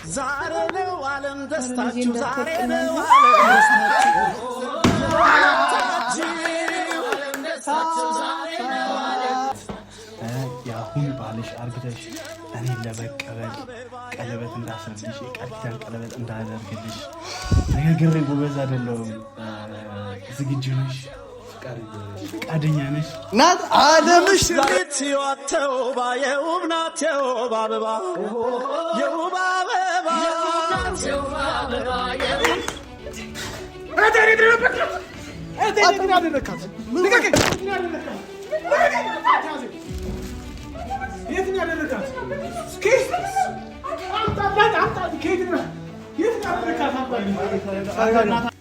ዛሬ ነው ዓለም ደስታችሁ ዛሬ ነው ዓለም ደስታችሁ ዛሬ ነው ያሁን ባልሽ አርግተሽ እኔን ለመቀበል ቀለበት እንዳሰርልሽ የቃል ኪዳን ቀለበት እንዳደርግልሽ ንግግሬ ጎበዝ አይደለሁም። ዝግጁ ነሽ? ፈቃደኛ ነሽ? ናት ዓለምሽ ቤት ተውባ የውብ ናት የውብ አበባ የውብ አበባ የውብ አበባ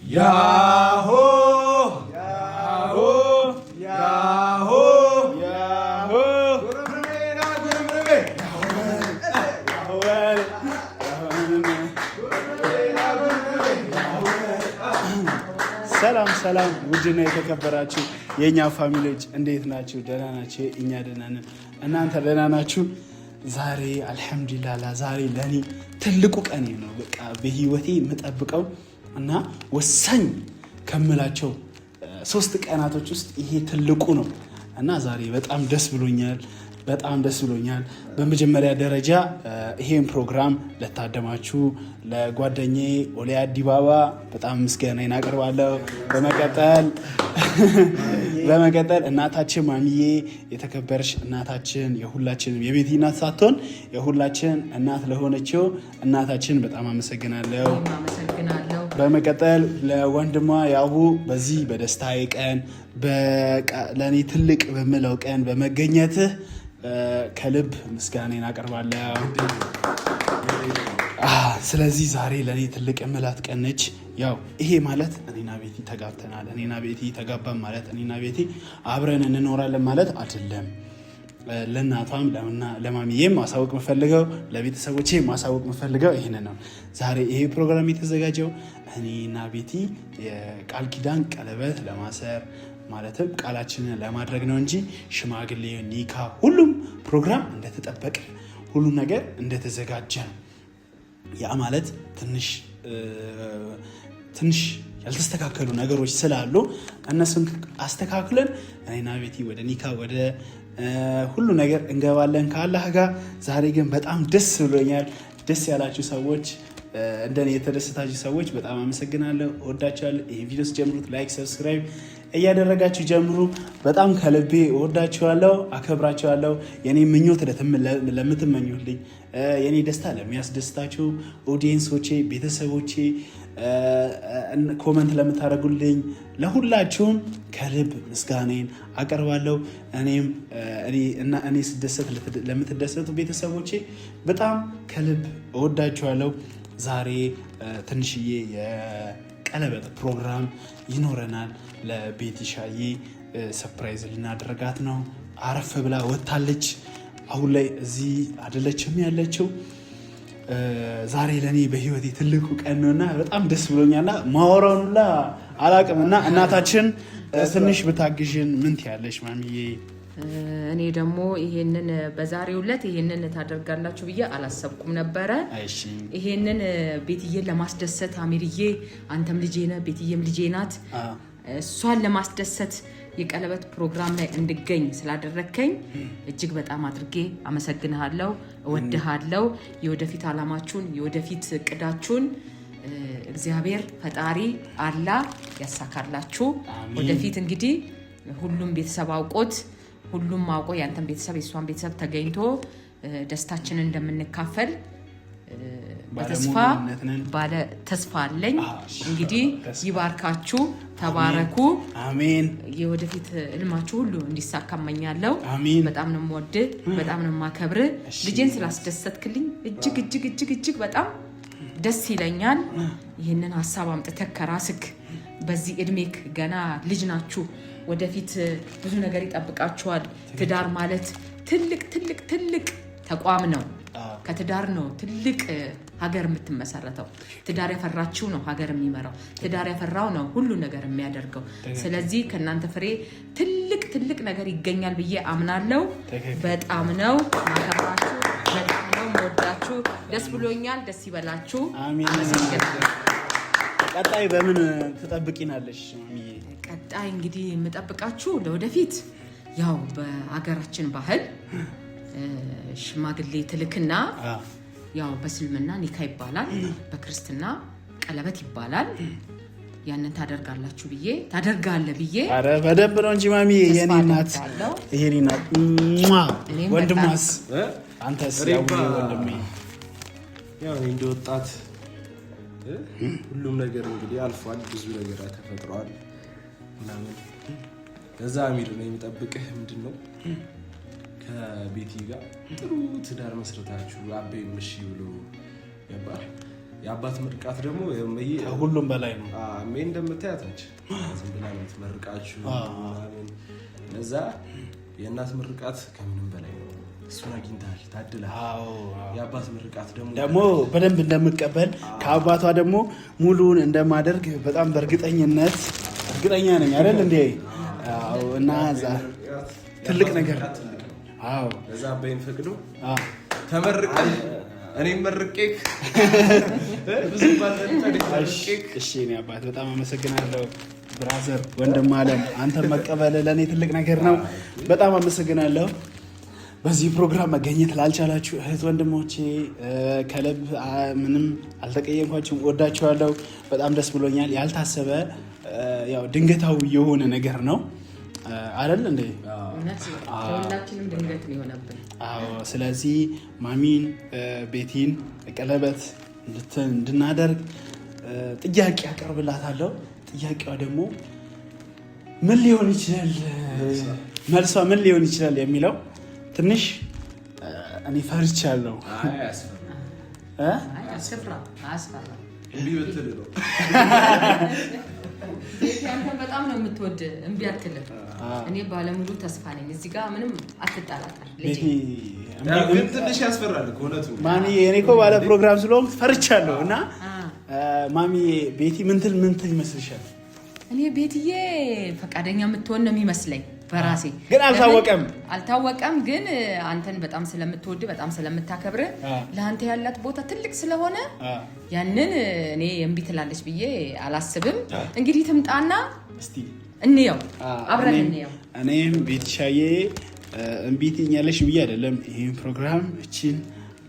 ያሆ ሰላም ውድና የተከበራችሁ የኛ ፋሚሊዎች እንዴት ናችሁ? ደህና ናችሁ? እኛ ደህና ነን። እናንተ ደህና ናችሁ? ዛሬ አልহামዱሊላህ ዛሬ ለኔ ትልቁ ቀኔ ነው። በቃ በህይወቴ የምጠብቀው እና ወሳኝ ከምላቸው 3 ቀናቶች ውስጥ ይሄ ትልቁ ነው እና ዛሬ በጣም ደስ ብሎኛል። በመጀመሪያ ደረጃ ይሄን ፕሮግራም ለታደማችሁ ለጓደኛዬ ኦሊያ ዲባባ በጣም ምስጋናዬን አቀርባለሁ። በመቀጠል እናታችን ማሚዬ የተከበረች እናታችን የሁላችንም የቤቲ እናት ሳትሆን የሁላችን እናት ለሆነችው እናታችን በጣም አመሰግናለሁ። በመቀጠል ለወንድሟ ያቡ በዚህ በደስታዬ ቀን ለኔ ትልቅ በምለው ቀን በመገኘትህ ከልብ ምስጋናዬን አቀርባለሁ። ስለዚህ ዛሬ ለኔ ትልቅ የምላት ቀን ነች። ያው ይሄ ማለት እኔና ቤቲ ተጋብተናል፣ እኔና ቤቲ ተጋባን ማለት እኔና ቤቲ አብረን እንኖራለን ማለት አይደለም። ለእናቷም ለማሚዬም ማሳወቅ የምፈልገው ለቤተሰቦቼ ማሳወቅ የምፈልገው ይሄንን ነው። ዛሬ ይሄ ፕሮግራም የተዘጋጀው እኔና ቤቲ የቃል ኪዳን ቀለበት ለማሰር ማለትም ቃላችንን ለማድረግ ነው እንጂ ሽማግሌ፣ ኒካ፣ ሁሉም ፕሮግራም እንደተጠበቀ ሁሉ ነገር እንደተዘጋጀ ነው። ያ ማለት ትንሽ ያልተስተካከሉ ነገሮች ስላሉ እነሱን አስተካክለን እኔና ቤቲ ወደ ኒካ ወደ ሁሉ ነገር እንገባለን ከአላህ ጋር። ዛሬ ግን በጣም ደስ ብሎኛል። ደስ ያላችሁ ሰዎች እንደኔ የተደሰታችሁ ሰዎች በጣም አመሰግናለሁ። እወዳችኋለሁ። ይሄን ቪዲዮ ጀምሩት፣ ላይክ፣ ሰብስክራይብ እያደረጋችሁ ጀምሩ። በጣም ከልቤ እወዳችኋለሁ፣ አከብራችኋለሁ። የኔ ምኞት ለምትመኙልኝ፣ የኔ ደስታ ለሚያስደስታችሁ ኦዲየንሶቼ፣ ቤተሰቦቼ፣ ኮመንት ለምታደርጉልኝ ለሁላችሁም ከልብ ምስጋናዬን አቀርባለሁ። እኔ ስደሰት ለምትደሰቱ ቤተሰቦቼ በጣም ከልብ እወዳችኋለሁ። ዛሬ ትንሽዬ የቀለበት ፕሮግራም ይኖረናል። ለቤቲሻዬ ሰርፕራይዝ ልናደርጋት ነው። አረፍ ብላ ወጣለች። አሁን ላይ እዚህ አይደለችም ያለችው። ዛሬ ለኔ በህይወቴ ትልቁ ቀን ነውና በጣም ደስ ብሎኛልና ማወራውንላ አላቅምና እናታችን ትንሽ ብታግዥን ምን ትያለሽ ማሚዬ? እኔ ደግሞ ይሄንን በዛሬው ዕለት ይሄንን ታደርጋላችሁ ብዬ አላሰብኩም ነበረ። ይሄንን ቤትዬን ለማስደሰት አሚርዬ አንተም ልጄ ነህ፣ ቤትዬም ልጄ ናት። እሷን ለማስደሰት የቀለበት ፕሮግራም ላይ እንድገኝ ስላደረከኝ እጅግ በጣም አድርጌ አመሰግንሃለሁ፣ እወድሃለሁ። የወደፊት አላማችሁን የወደፊት እቅዳችሁን እግዚአብሔር ፈጣሪ አላህ ያሳካላችሁ። ወደፊት እንግዲህ ሁሉም ቤተሰብ አውቆት ሁሉም አውቆ ያንተን ቤተሰብ የሷን ቤተሰብ ተገኝቶ ደስታችንን እንደምንካፈል ባለ ተስፋ አለኝ። እንግዲህ ይባርካችሁ፣ ተባረኩ። አሜን። የወደፊት ህልማችሁ ሁሉ እንዲሳካ እመኛለሁ። በጣም ነው የምወድህ፣ በጣም ነው የማከብር። ልጄን ስላስደሰትክልኝ እጅግ በጣም ደስ ይለኛል። ይህንን ሀሳብ አምጥተህ ከራስክ በዚህ እድሜክ ገና ልጅ ናችሁ። ወደፊት ብዙ ነገር ይጠብቃችኋል። ትዳር ማለት ትልቅ ተቋም ነው። ከትዳር ነው ትልቅ ሀገር የምትመሰረተው። ትዳር ያፈራችው ነው ሀገር የሚመራው። ትዳር ያፈራው ነው ሁሉ ነገር የሚያደርገው። ስለዚህ ከእናንተ ፍሬ ትልቅ ነገር ይገኛል ብዬ አምናለሁ። በጣም ነው ማከብራችሁ፣ በጣም ነው መወዳችሁ። ያድርጋችሁ። ደስ ብሎኛል። ደስ ይበላችሁ። አሜን። ቀጣይ በምን ትጠብቂናለሽ ማሚዬ? ቀጣይ እንግዲህ የምጠብቃችሁ ለወደፊት ያው በአገራችን ባህል ሽማግሌ ትልክና ያው በእስልምና ኒካ ይባላል፣ በክርስትና ቀለበት ይባላል። ያንን ታደርጋላችሁ ብዬ ታደርጋለህ ብዬ አረ በደንብ ነው እንጂ ማሚዬ የኔ እናት የኔ እናት ወንድማስ አንተስ ያው ወንድሜ ያው እንደ ወጣት ሁሉም ነገር እንግዲህ አልፏል። ብዙ ነገር ተፈጥሯል ምናምን ከዛ አሚር ነው የሚጠብቅህ ምንድነው ከቤቲ ጋር ጥሩ ትዳር መስረታችሁ አበይ ምሽ ብሎ ያባል የአባት ምርቃት ደግሞ ሁሉም በላይ ነው። አሜ እንደምታያት ነች ዝም ብላ ነው ትመርቃችሁ ምናምን ለዛ የእናት ምርቃት ከምንም በላይ ነው። እሱን አግኝተሃል ታድለሃል። የአባት ምርቃት ደግሞ በደንብ እንደምቀበል ከአባቷ ደግሞ ሙሉውን እንደማደርግ በጣም በእርግጠኝነት እርግጠኛ ነኝ አይደል እንዴ? እና ትልቅ ነገር አዎ ለዛ አበይን ፈቅዶ ተመርቀህ እኔም መርቄክ ብዙ ባልተጠደቀክ እሺ እኔ አባት በጣም አመሰግናለሁ። ብራዘር ወንድም አለም አንተ መቀበል ለኔ ትልቅ ነገር ነው። በጣም አመሰግናለሁ። በዚህ ፕሮግራም መገኘት ላልቻላችሁ እህት ወንድሞቼ ከልብ ምንም አልተቀየምኳችሁም። ወዳችኋለሁ። በጣም ደስ ብሎኛል። ያልታሰበ ያው ድንገታዊ የሆነ ነገር ነው አይደል እንዴ? ሁላችንም ድንገት ነው የሆነብን። አዎ ስለዚህ ማሚን ቤቲን ቀለበት እንድናደርግ ጥያቄ አቀርብላታለሁ። ጥያቄዋ ደግሞ ምን ሊሆን ይችላል፣ መልሷ ምን ሊሆን ይችላል የሚለው ትንሽ እኔ ፈርቻለሁ። በጣም ነው የምትወድ እምቢ አትልም። እኔ ባለሙሉ ተስፋ ነኝ። እዚህ ጋር ምንም አትጣላጣል። ግን ትንሽ ያስፈራል እውነቱ። ማሚ እኔ እኮ ባለ ፕሮግራም ስለሆንኩ ፈርቻለሁ። እና ማሚ ቤቲ ምን ትል ይመስልሻል? እኔ ቤትዬ ፈቃደኛ የምትሆን ነው የሚመስለኝ በራሴ ግን አልታወቀም። ግን አንተን በጣም ስለምትወድ በጣም ስለምታከብር ለአንተ ያላት ቦታ ትልቅ ስለሆነ ያንን እኔ እምቢ ትላለች ብዬ አላስብም። እንግዲህ ትምጣና እስቲ እንየው፣ አብረን እንየው። እኔም ቤትሻዬ እምቢ ትኛለሽ ብዬ አይደለም ይሄን ፕሮግራም እቺን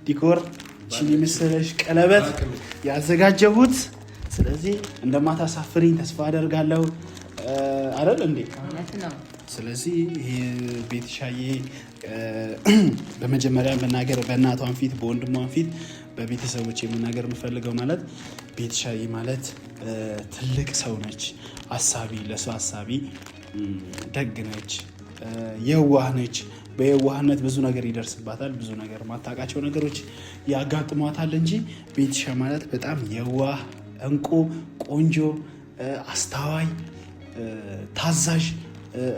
ዲኮር እቺን የመሰለሽ ቀለበት ያዘጋጀሁት። ስለዚህ እንደማታሳፍሪኝ ተስፋ አደርጋለሁ አይደል እንዴ? ስለዚህ ይሄ ቤትሻዬ በመጀመሪያ መናገር በእናቷን ፊት በወንድሟን ፊት በቤተሰቦች የምናገር የምፈልገው ማለት ቤትሻዬ ማለት ትልቅ ሰው ነች። አሳቢ ለሰው አሳቢ ደግ ነች፣ የዋህ ነች። በየዋህነት ብዙ ነገር ይደርስባታል። ብዙ ነገር ማታውቃቸው ነገሮች ያጋጥሟታል እንጂ ቤትሻ ማለት በጣም የዋህ እንቁ፣ ቆንጆ፣ አስተዋይ፣ ታዛዥ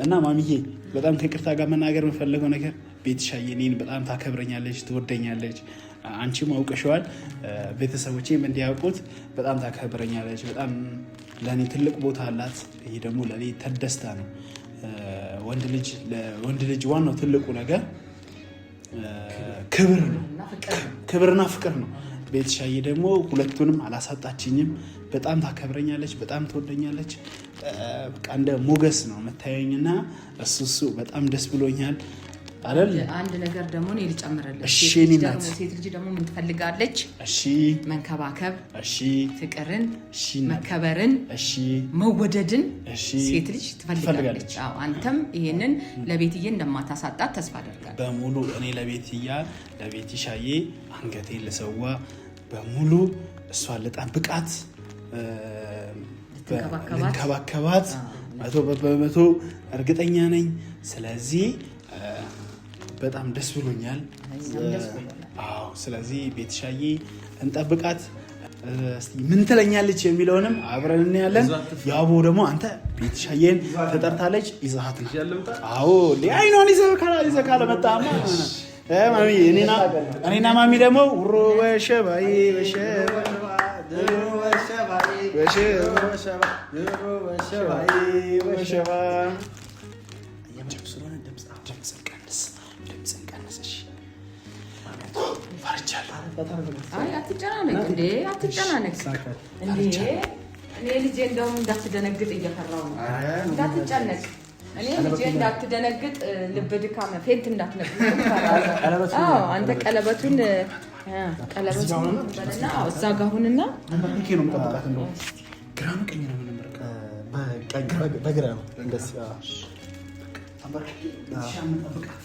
እና ማሚዬ በጣም ከቅርታ ጋር መናገር የምፈልገው ነገር ቤትሻዬ እኔን በጣም ታከብረኛለች፣ ትወደኛለች። አንቺም አውቀሽዋል፣ ቤተሰቦቼም እንዲያውቁት በጣም ታከብረኛለች። በጣም ለእኔ ትልቅ ቦታ አላት። ይሄ ደግሞ ለእኔ ተደስታ ነው። ወንድ ልጅ ዋናው ትልቁ ነገር ክብር ነው፣ ክብርና ፍቅር ነው። ቤትሻዬ ደግሞ ሁለቱንም አላሳጣችኝም። በጣም ታከብረኛለች፣ በጣም ትወደኛለች። በቃ እንደ ሞገስ ነው መታየኝና እሱ በጣም ደስ ብሎኛል አይደል? አንድ ነገር ደግሞ እኔ ልጨምርልሽ። ሴት ልጅ ደግሞ ምን ትፈልጋለች? እሺ መንከባከብ፣ እሺ ፍቅርን፣ መከበርን፣ እሺ መወደድን ሴት ልጅ ትፈልጋለች። አዎ አንተም ይሄንን ለቤትዬ እንደማታሳጣት ተስፋ አደርጋለሁ። በሙሉ እኔ ለቤትሻዬ አንገቴን ልሰዋ በሙሉ እሷን ልጠብቃት፣ ልንከባከባት 100% እርግጠኛ ነኝ። ስለዚህ በጣም ደስ ብሎኛል። አዎ ስለዚህ ቤትሻዬ እንጠብቃት። እስቲ ምን ትለኛለች የሚለውንም አብረን እናያለን። ያቦ ደግሞ አንተ ቤትሻዬን ተጠርታለች፣ ይዛሃት ነው። አዎ አይኖን ይዘህ ካለመጣማ ማሚ እኔና ማሚ ደግሞ ውሮ በሸባዬ አይ አትጨናነቅ እንዴ አትጨናነቅ እንዴ እኔ ልጄ እንደውም እንዳትደነግጥ እየፈራው ነው እንዳትጨነቅ እኔ ልጄ እንዳትደነግጥ ልብ ድካም ፌንት እንዳትነቅም አዎ አንተ ቀለበቱን በልና እዛ ጋር ሁንና አንበርክኬ ነው የምጠብቃት እንደው ግራ ነው ቀኝ ነው የምንበረከ በግራ ነው እንደስ አንበርክኬ ሻምን ጠብቃት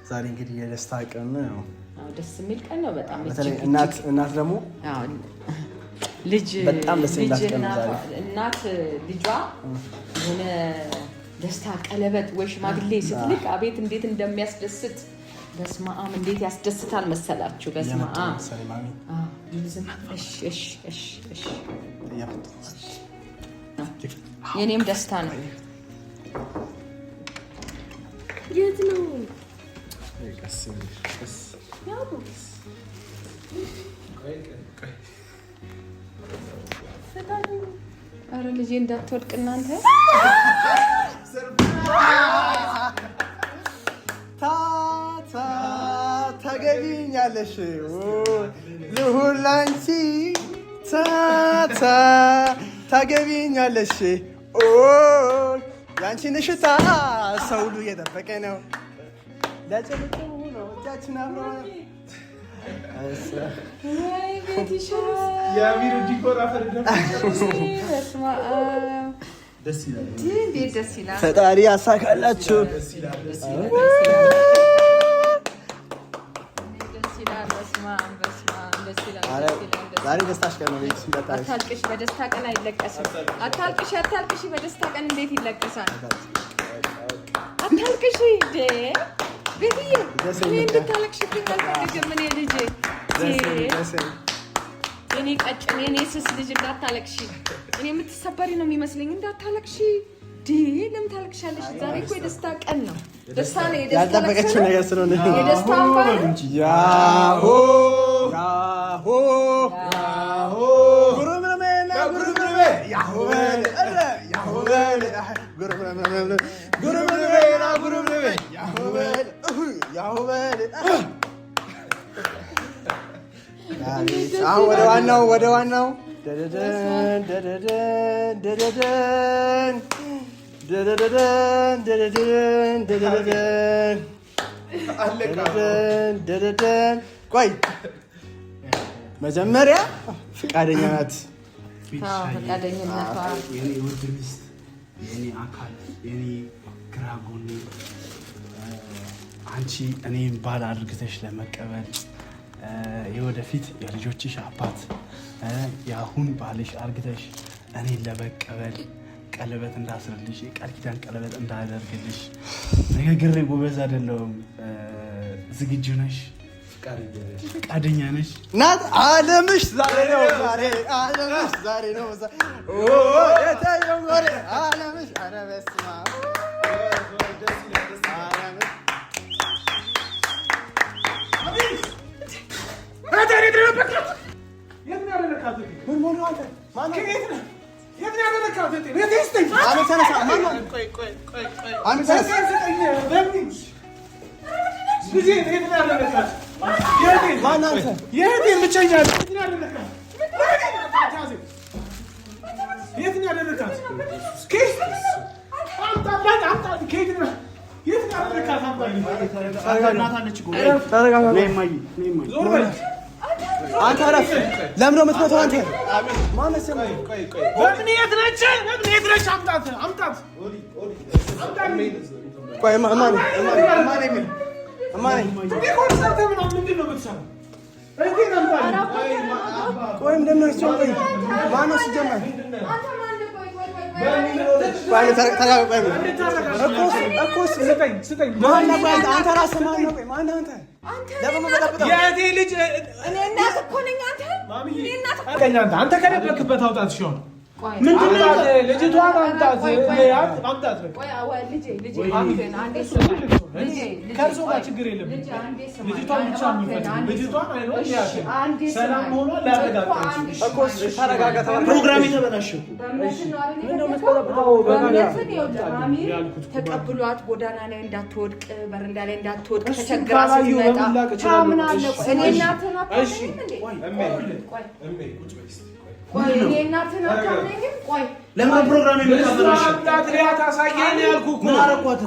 ዛሬ እንግዲህ የደስታ ቀን ነው ደስ የሚል ቀን ነው በጣም በተለይ እናት ደግሞ ልጅ በጣም ደስ ይላል እናት ልጇ የሆነ ደስታ ቀለበት ወይ ሽማግሌ ስትልክ አቤት እንዴት እንደሚያስደስት በስማም እንዴት ያስደስታል መሰላችሁ በስማም እሺ የኔም ደስታ ነው የት ነው ኧረ ልጄ እንዳትወድቅ እናንተ ታገቢኛለሽ ልሁን ላንቺ ታገቢኛለሽ ያንቺን ሽታ ሰው ሁሉ እየጠበቀ ነው ለጭልጡ ነው እጃችን አብሮ የአሚር ዲኮር አፈርደ ደስ ይላል ፈጣሪ ያሳካላችሁ ዛሬ ደስታሽ ቀን ነው አታልቅሽ በደስታ ቀን አይለቀስም አታልቅሽ በደስታ ቀን እንዴት ይለቀሳል አታልቅሽ ቤትዬ እኔ እንድታለቅሽብኝ አልፈልግም እኔ ልጄ እኔ ቀጭን የኔ ስስ ልጅ እንዳታለቅሺ እኔ የምትሰበሪ ነው የሚመስለኝ እንዳታለቅሺ ለምን ታለቅሻለሽ ዛሬ እኮ የደስታ ቀን ነው ደስታ ነው የደስታ ያልጠበቀችው ነገር ስለሆነ የደስታ እንኳን ያሆ አሁን ወደ ዋናው ቆይ መጀመሪያ ፍቃደኛ ናት ፈቃደኝነቷ የኔ ውድ ሚስት የኔ አካል የኔ ግራ ጎኔ አንቺ እኔን ባል አድርግተሽ ለመቀበል የወደፊት የልጆችሽ አባት የአሁን ባልሽ አድርግተሽ እኔን ለመቀበል ቀለበት እንዳስርልሽ የቃል ኪዳን ቀለበት እንዳደርግልሽ ንግግሬ ጎበዝ አይደለሁም ዝግጁ ነሽ ፈቃደኛ ነሽ ናት አለምሽ ዛሬ ነው የታየው ወሬ አለምሽ ኧረ በስመ አንተ አረፍ ለምን ነው የምትመታው አንተ ማነው ስም በምንየት ነች አምጣት ቆይ ማን ቆይ እንደነሱ ቆይ ማነው ሲጀመር አንተ ከነበርክበት አውጣት ሲሆን ልጅቷን አምጣት አምጣት። ከእርሶ ጋር ችግር የለም። ልጅቷን ብቻ የሚፈልግ ልጅቷን ሰላም መሆኗን ላረጋግጥ። ፕሮግራም የተበላሸ ተቀብሏት ጎዳና ላይ እንዳትወድቅ በረንዳ ላይ እንዳትወድቅ ተቸግራ ስትመጣ ታምናለህ። እኔ እናትህ ናት። ቆይ ለምን ፕሮግራም የምታበላሽ? ታሳየኝ ያልኩህ እኮ ምን አረኳት?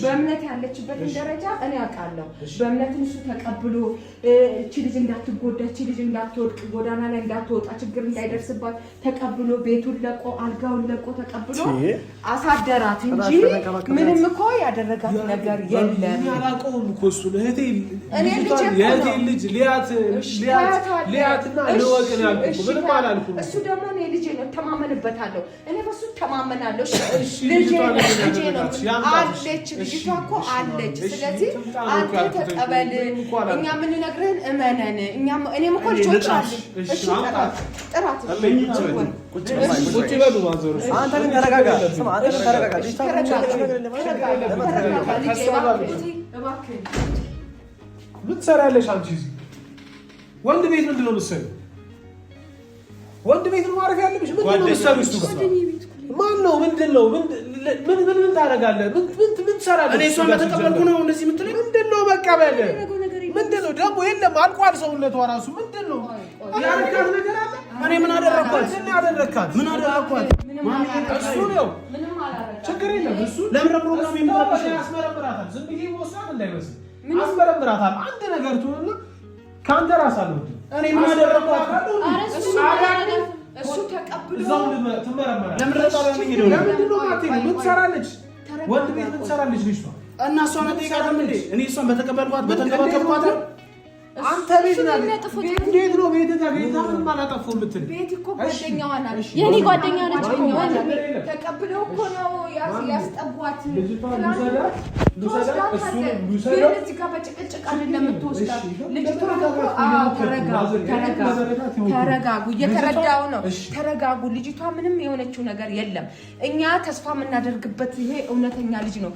በእምነት ያለችበትን ደረጃ እኔ አውቃለሁ። በእምነት እሱ ተቀብሎ እቺ ልጅ እንዳትጎዳ፣ እቺ ልጅ እንዳትወድቅ፣ ጎዳና ላይ እንዳትወጣ፣ ችግር እንዳይደርስባት ተቀብሎ ቤቱን ለቆ አልጋውን ለቆ ተቀብሎ አሳደራት እንጂ ምንም እኮ ያደረጋት ነገር የለም። ልጅ ሊያትና ልወቅን ያልኩህ ምንም አላልኩም። እሱ ደግሞ እኔ ልጄ ነው ተማመንበታለሁ። እኔ በሱ ተማመናለሁ። ልጄ ነው አለች፣ ልጅቷ እኮ አለች። ስለዚህ አንተ ተቀበል፣ እኛ የምንነግርህን እመነን። እኔም እኮ ልጆች አሉ። እሺ ጥራት ቁጭ በሉ ማዘሩ። አንተ ግን ተረጋጋ። ስማ አንተ ተረጋጋ። ምን ትሰሪያለሽ አንቺ እዚህ? ወንድ ቤት ምንድን ነው የምትሰሪው? ወንድ ቤት ነው ማረፍ ያለብሽ። ምንድን ነው የምትሰሪው? እሱ ጋር ማን ነው? ምንድን ነው? ምን ታደርጋለህ? ምን ትሰራለህ? እኔ እሷን በተቀበልኩ ነው እንደዚህ የምትለኝ? ምንድን ነው መቀበል? ምንድን ነው ደግሞ? የለም አልቋል ሰውነቷ ራሱ። ምንድን ነው ያደረካት ነገር አለ? እኔ ምን አደረኳት? ምን አደረካት? እሱ ነው ችግር የለም። እሱ ለምን ፕሮግራም የሚባልሽ ያስመረምራታል። ዝም ብዬ ወስዳት እንዳይመስል አስመረምራታል። አንድ ነገር ትሆንና ከአንተ ራስ አልወድም። እኔ ምን አደረኳት? እሱ ተቀብሎ እዛው ትመረመራለች። ለምንድን ነው ማትሄጂው? ምን ትሰራለች? ወንድ ቤት ምን ትሰራለች ልጅቷ? እና እሷን አትጠይቃትም እንዴ? እኔ እሷን በተቀበልኳት በተንከባከብኳት ነው። አንተ ቤት ነህ። እንዴት ነው ቤት ተገኝታ ምንም አላጠፋሁም የምትል? ቤት እኮ ጓደኛዋ ናት፣ የኔ ጓደኛ ነች እኮ። ተቀብለው እኮ ነው ያስጠቧት። እዚህ ጋር በጭቅጭቅ አይደለም የምትወስዳት ልጅቷ። ተረጋጉ፣ እየተረዳሁ ነው። ተረጋጉ። ልጅቷ ምንም የሆነችው ነገር የለም። እኛ ተስፋ የምናደርግበት ይሄ እውነተኛ ልጅ ነው።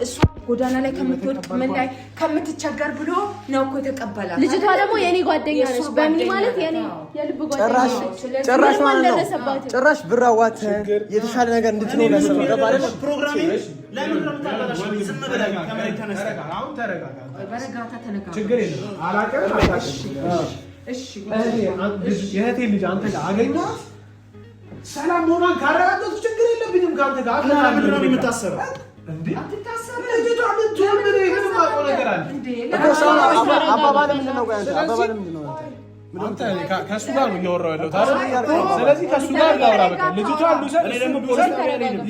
እሷ ጎዳና ላይ ከምትወድቅ ምን ላይ ከምትቸገር ብሎ ነው እኮ የተቀበለ። ልጅቷ ደግሞ የኔ ጓደኛ ነች። በምን ማለት የኔ የልብ ጓደኛ ነች። ጭራሽ ማለት ነው። ጭራሽ ብር አዋተን የተሻለ ነገር እንድትኖር ያሰበው ማለት ነው። ፕሮግራም ለምን ነው ታላላሽ? ዝም ብለህ ከመሬት ተነስተህ አሁን ተረጋጋ። በረጋታ ተነጋገር። ችግር የለም። አላውቅም። እሺ የእህቴ ልጅ አንተ ጋር አገኘኋት። ሰላም ሆኗን ካረጋገጥኩ ችግር የለብኝም። ከአንተ ጋር ለምንድን ነው የምታሰረው? አባባል ምንድን ነው? አባባል ምንድን ነው? ከእሱ ጋር ነው እያወራሁ ያለሁት። ስለዚህ ከእሱ ጋር ላውራ። በቃ ልጅቷ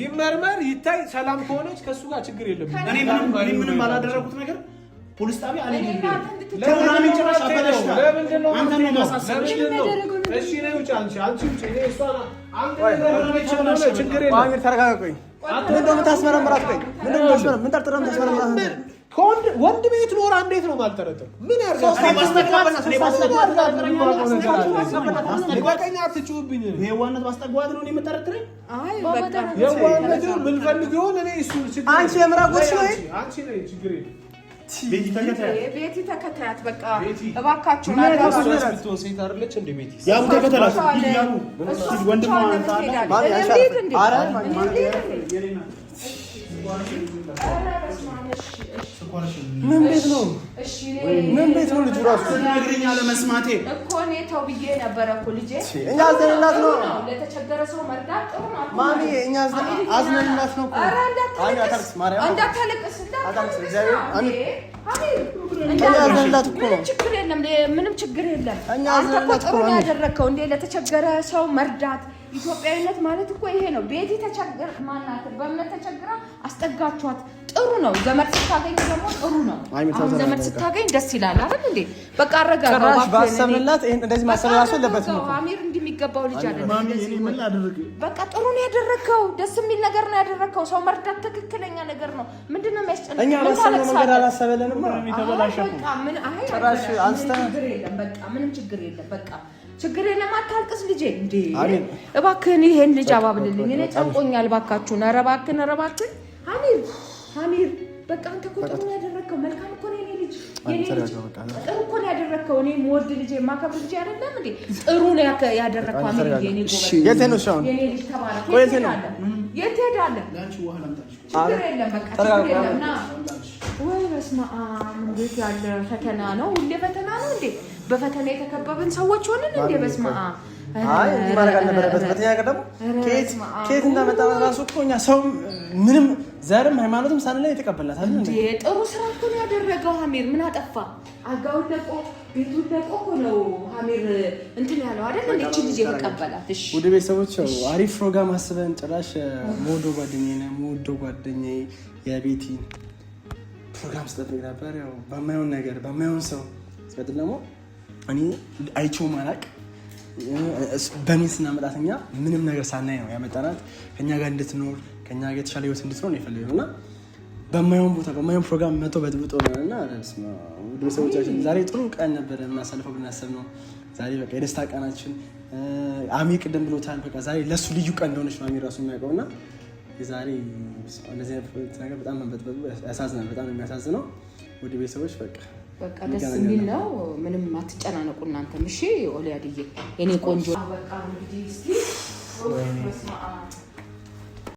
ይመርመር፣ ይታይ። ሰላም ከሆነች ከእሱ ጋር ችግር የለብኝም። እኔ ምንም ባላደረጉት ነገር ፖሊስ ጣቢያ አልሄድም። ፕሮግራሜን ጭራሽ አበላሽታል። ለምንድን ነው አንተ ነው ማሳሰብሽ? እሺ ነው ውጭ። አንቺ ውጭ። እኔ እሷን አንተ ነገር ችግር የለም። አሚር ተረጋጋ። ቆይ ምንድን ነው የምታስመረምራት? ቆይ ምንድን ነው የምታስመረምራት? ምን ጠርጥረህ የምታስመረምራት? ወንድ ቤት ኖራ እንዴት ነው ማልጠረጥር? ምን ያርጋል? አትጩህብኝ። የዋነት ማስጠጓት ነው የምጠረጥረኝ? የዋነት ምን ፈልግ ይሆን? እኔ እሱ አንቺ የምራጎች ነው። አንቺ ነኝ ችግር የለም። ቤቲ ተከታያት። በቃ እባካችሁ ሴት አይደለች እንደ ቤቲ ያቡ ተከተላት። ያቡ ወንድሟ ምን ቤት ነው? ምን ቤት ነው? ልጁ ራሱ ነገርኛ ለመስማቴ እኮ እኔ ተው ብዬ ነበረ እኮ ልጄ። እኛ አዝነንላት ነው። ለተቸገረ ሰው መርዳት ጥሩ ነው ማሚ። እኛ አዝነንላት ነው እኮ። እንዳታለቅስ፣ አዝነንላት እኮ ነው። ችግር የለም፣ ምንም ችግር የለም። እኛ አዝነንላት እኮ ነው ያደረግከው እንዴ፣ ለተቸገረ ሰው መርዳት። ኢትዮጵያዊነት ማለት እኮ ይሄ ነው። ቤቲ ተቸገር ማናት በእምነት ተቸግራ አስጠጋችኋት። ጥሩ ነው። ዘመድ ስታገኝ ደግሞ ጥሩ ነው። አሁን ዘመድ ስታገኝ ደስ ይላል አይደል እንዴ? በቃ አረጋጋው። ጭራሽ ባሰብንላት እንደዚህ ማሰብ ራሱ የለበትም እኮ አሚር እንዲህ የሚገባው ልጅ አይደለም። በቃ ጥሩ ነው ያደረከው። ደስ የሚል ነገር ነው ያደረከው። ሰው መርዳት ትክክለኛ ነገር ነው። ምንድነው የሚያስጨንቀው? እኛ ባሰብነው መንገድ አላሰበለንም። በቃ ምን ጭራሽ አንስተን በቃ ምንም ችግር የለም። በቃ ችግር የለም። አታልቅስ ልጄ እንዴ! እባክህን ይሄን ልጅ አባብልልኝ። እኔ ጨንቆኛል። እባካችሁን፣ ኧረ እባክህን፣ ኧረ እባክህን አሚር በቃ አንተ እኮ ጥሩ ነው ያደረከው። መልካም እኮ ነው የኔ ልጅ፣ ጥሩ እኮ ነው ያደረከው። እኔ የምወድ ልጅ የማከብር ልጅ አይደለም እንዴ? ጥሩ ነው ያደረከው አሚር። የኔ ጎበዝ የት ነው ሻውን? የኔ ልጅ ተባረክ። የት ሄዳለህ? ችግር የለም በቃ ችግር የለም። ና ወይ በስመ አብ! እንዴት ያለ ፈተና ነው! ሁሌ ፈተና ነው እንዴ? በፈተና የተከበብን ሰዎች ሆንን እንዴ? በስመ አብ! አይ ማረጋ ነበረበት። በተኛ ቀደም ከየት እንዳመጣ ራሱ እኮ እኛ ሰው ምንም ዘርም ሃይማኖትም ሳንለይ የተቀበላት አይደል እንዴ? ጥሩ ስራ እኮ ነው ያደረገው አሚር። ምን አጠፋ? አጋውን ለቆ ቤቱን ለቆ እኮ ነው አሚር እንትን ያለው አይደል እንዴ? እቺ ልጅ የተቀበላት። እሺ ወደ ቤተሰቦች አሪፍ ፕሮግራም አስበን ጭራሽ ሞዶ ጓደኛዬ የቤቲ ፕሮግራም ስጠብቅ ነበር። ያው በማይሆን ነገር በማይሆን ሰው ስቀጥል ደግሞ እኔ አይቼው ማላቅ በሚን ስናመጣት እኛ ምንም ነገር ሳናይ ነው ያመጣናት። ከኛ ጋር እንድትኖር ከኛ ጋር የተሻለ ህይወት እንድትኖር ነው የፈለግነው እና በማይሆን ቦታ በማይሆን ፕሮግራም መቶ በጥብጦ ነው እና ቤተሰቦቻችን ዛሬ ጥሩ ቀን ነበረ የምናሳልፈው ብናሰብ ነው። ዛሬ በቃ የደስታ ቀናችን አሚር ቅድም ብሎታል። በቃ ዛሬ ለሱ ልዩ ቀን እንደሆነች ነው አሚር ራሱ የሚያውቀው እና የዛሬ እንደዚህ አይነት ነገር በጣም መንበጥበጡ ያሳዝናል። በጣም የሚያሳዝነው ወደ ቤተሰቦች በቃ ደስ የሚል ነው። ምንም አትጨናነቁ እናንተም። እሺ ኦሊያድዬ የኔ ቆንጆ በቃ እንግዲህ እስቲ